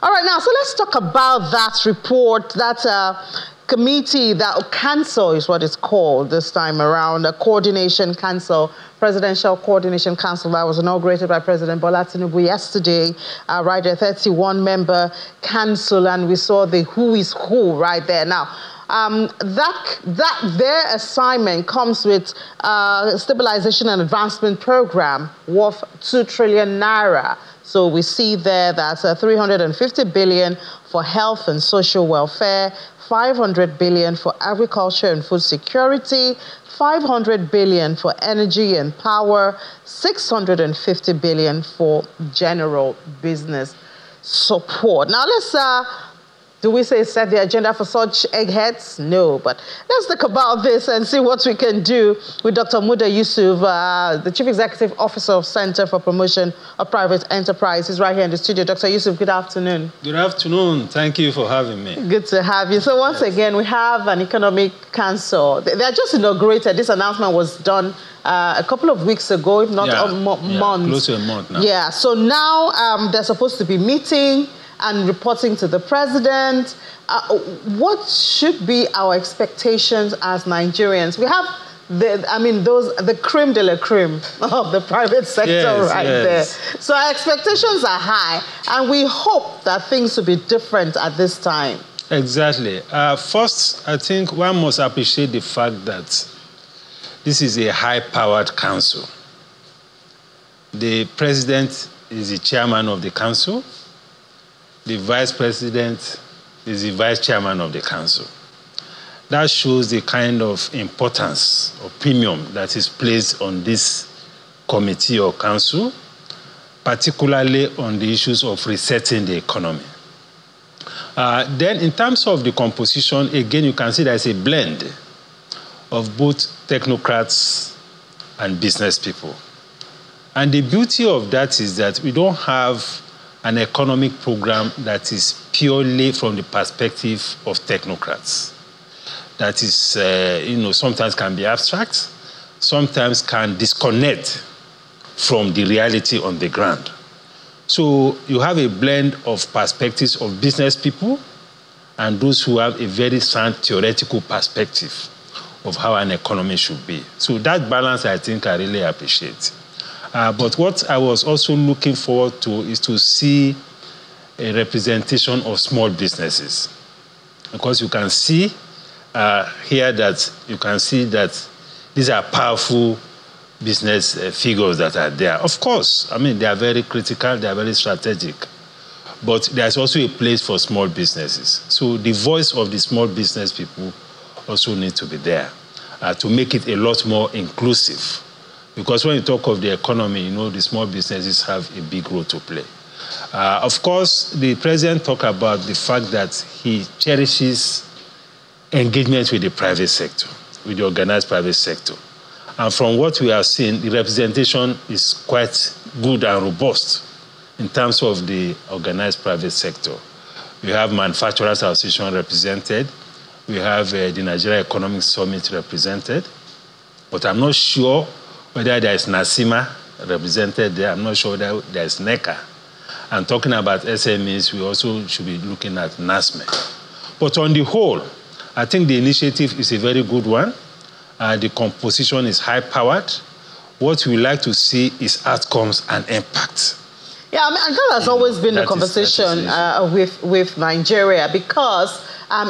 All right, now, so let's talk about that report, that committee, that council is what it's called this time around, a coordination council, Presidential Coordination Council that was inaugurated by President Bola Tinubu yesterday, right, a 31-member council, and we saw the who is who right there. Now, their assignment comes with stabilization and advancement program worth 2 trillion naira. So we see there that's 350 billion for health and social welfare, 500 billion for agriculture and food security, 500 billion for energy and power, 650 billion for general business support. Now let's do we say set the agenda for such eggheads? No, but let's talk about this and see what we can do with Dr. Muda Yusuf, the Chief Executive Officer of Center for Promotion of Private Enterprise. He's right here in the studio. Dr. Yusuf, good afternoon. Good afternoon. Thank you for having me. Good to have you. So once again, we have an economic council. They are just inaugurated. This announcement was done a couple of weeks ago, if not months. Close to a month now. Yeah, so now they're supposed to be meeting and reporting to the president. What should be our expectations as Nigerians? We have the creme de la creme of the private sector there. So our expectations are high, and we hope that things will be different at this time. Exactly. First, I think one must appreciate the fact that this is a high-powered council. The president is the chairman of the council. The vice president is the vice chairman of the council. That shows the kind of importance or premium that is placed on this committee or council, particularly on the issues of resetting the economy. Then in terms of the composition, again, you can see there's a blend of both technocrats and business people. And the beauty of that is that we don't have an economic program that is purely from the perspective of technocrats. That is, sometimes can be abstract, sometimes can disconnect from the reality on the ground. So you have a blend of perspectives of business people and those who have a very sound theoretical perspective of how an economy should be. So that balance, I think, I really appreciate. But what I was also looking forward to is to see a representation of small businesses. Because you can see here that you can see that these are powerful business figures that are there. Of course, I mean, they are very critical, they are very strategic. But there's also a place for small businesses. So the voice of the small business people also needs to be there to make it a lot more inclusive. Because when you talk of the economy, the small businesses have a big role to play. Of course, the president talked about the fact that he cherishes engagement with the private sector, with the organized private sector. And from what we have seen, the representation is quite good and robust in terms of the organized private sector. We have Manufacturers Association represented. We have the Nigeria Economic Summit represented. But I'm not sure whether there is NASIMA represented there. I'm not sure whether there is NECA. And talking about SMEs, we also should be looking at NASME. But on the whole, I think the initiative is a very good one. The composition is high-powered. What we like to see is outcomes and impact. Yeah, I mean, and that has always been the conversation with Nigeria, because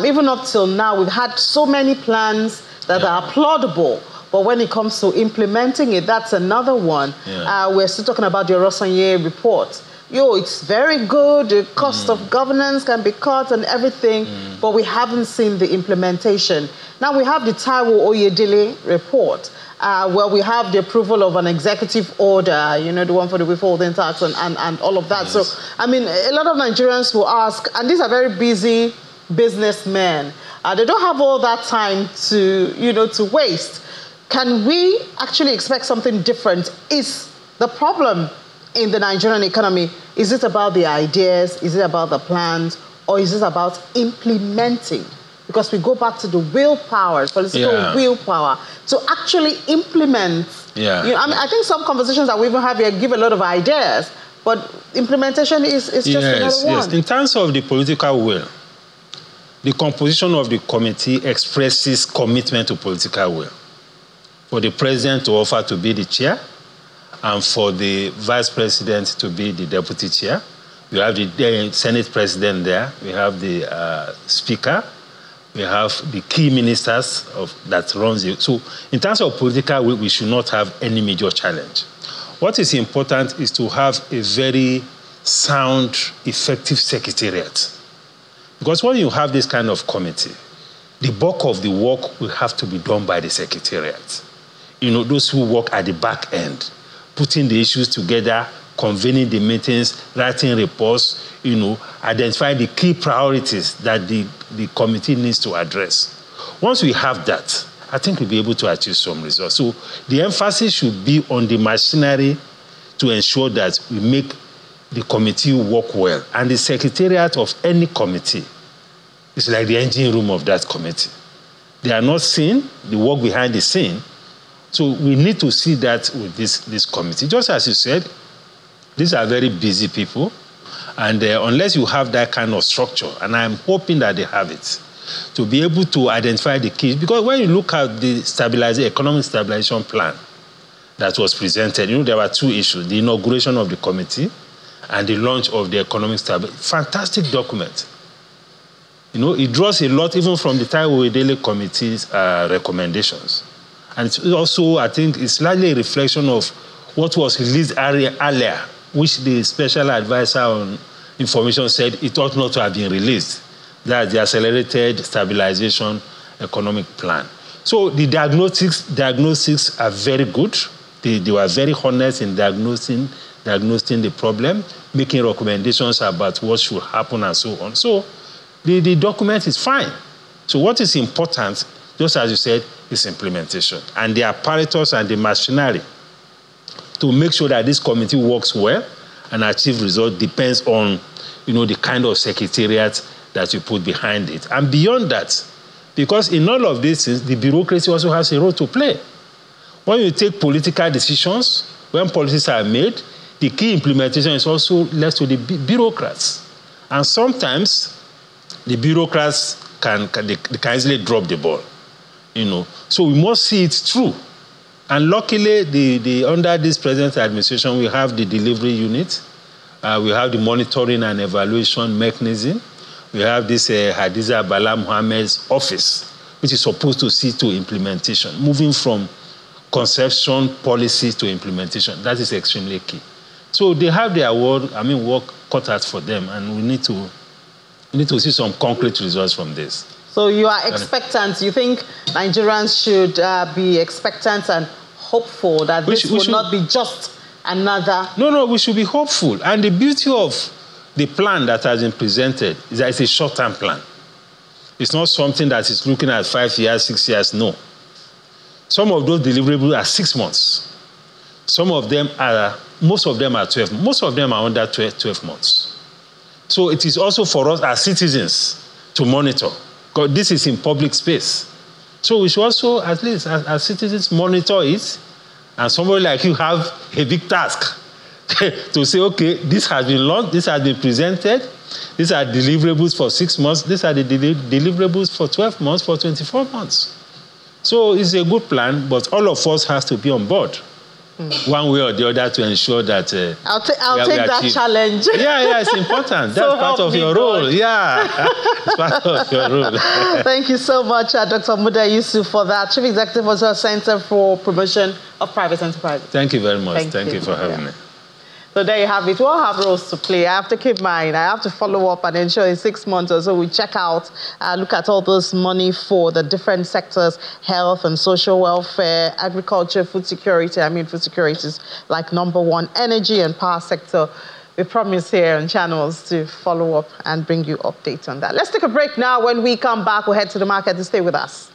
even up till now, we've had so many plans that are applaudable. But when it comes to implementing it, that's another one. We're still talking about the Orosanye report. It's very good. The cost of governance can be cut and everything, but we haven't seen the implementation. Now we have the Taiwo Oyedele report, where we have the approval of an executive order, the one for the withholding tax and all of that. Yes. So, I mean, a lot of Nigerians will ask, and these are very busy businessmen. They don't have all that time to waste. Can we actually expect something different? Is the problem in the Nigerian economy, is it about the ideas, is it about the plans, or is it about implementing? Because we go back to the willpower, political willpower, to actually implement. I mean, I think some conversations that we even have here give a lot of ideas, but implementation is just another one. Yes. In terms of the political will, the composition of the committee expresses commitment to political will. For the president to offer to be the chair, and for the vice president to be the deputy chair. We have the Senate president there. We have the speaker. We have the key ministers that runs it. So in terms of political will, we should not have any major challenge. What is important is to have a very sound, effective secretariat. Because when you have this kind of committee, the bulk of the work will have to be done by the secretariat. You know, those who work at the back end, putting the issues together, convening the meetings, writing reports, you know, identifying the key priorities that the committee needs to address. Once we have that, I think we'll be able to achieve some results. So the emphasis should be on the machinery to ensure that we make the committee work well. And the secretariat of any committee is like the engine room of that committee. They are not seen, the work behind the scene. So we need to see that with this committee. Just as you said, these are very busy people. And unless you have that kind of structure, and I'm hoping that they have it, to be able to identify the keys. Because when you look at the economic stabilization plan that was presented, you know, there were two issues, the inauguration of the committee and the launch of the economic stabilization. Fantastic document. You know, it draws a lot even from the Taiwo Daily Committee's recommendations. And it's also, I think, it's largely a reflection of what was released earlier, which the special advisor on information said it ought not to have been released. That's the Accelerated Stabilization Economic Plan. So the diagnostics are very good. They were very honest in diagnosing the problem, making recommendations about what should happen and so on. So the document is fine. So what is important, just as you said, is implementation. And the apparatus and the machinery to make sure that this committee works well and achieve results depends on, you know, the kind of secretariat that you put behind it. And beyond that, because in all of these things, the bureaucracy also has a role to play. When you take political decisions, when policies are made, the key implementation is also left to the bureaucrats. And sometimes the bureaucrats can easily drop the ball, you know. So we must see it through. And luckily, under this present administration, we have the delivery unit. We have the monitoring and evaluation mechanism. We have this Hadiza Bala Muhammad's office, which is supposed to see to implementation, moving from conception policies to implementation. That is extremely key. So they have their work cut out for them, and we need to see some concrete results from this. So you are expectant. You think Nigerians should be expectant and hopeful that this will not be just another... No, we should be hopeful. And the beauty of the plan that has been presented is that it's a short-term plan. It's not something that is looking at 5 years, 6 years, no. Some of those deliverables are 6 months. Most of them are 12. Most of them are under 12 months. So it is also for us as citizens to monitor, because this is in public space. So we should also, at least as citizens, monitor it, and somebody like you have a big task to say, okay, this has been launched, this has been presented, these are deliverables for 6 months, these are the deliverables for 12 months, for 24 months. So it's a good plan, but all of us has to be on board, one way or the other, to ensure that I'll take that challenge. Yeah, it's important. That's So part of your role. Yeah, it's part of your role. Thank you so much, Dr. Muda Yusuf, for that. Chief Executive Officer, Center for Promotion of Private Enterprise. Thank you very much. Thank you for having me. So there you have it. We all have roles to play. I have to keep mine. I have to follow up and ensure in 6 months or so we check out, look at all this money for the different sectors, health and social welfare, agriculture, food security. Food security is like #1, energy and power sector. We promise here on Channels to follow up and bring you updates on that. Let's take a break now. When we come back, we'll head to the market to stay with us.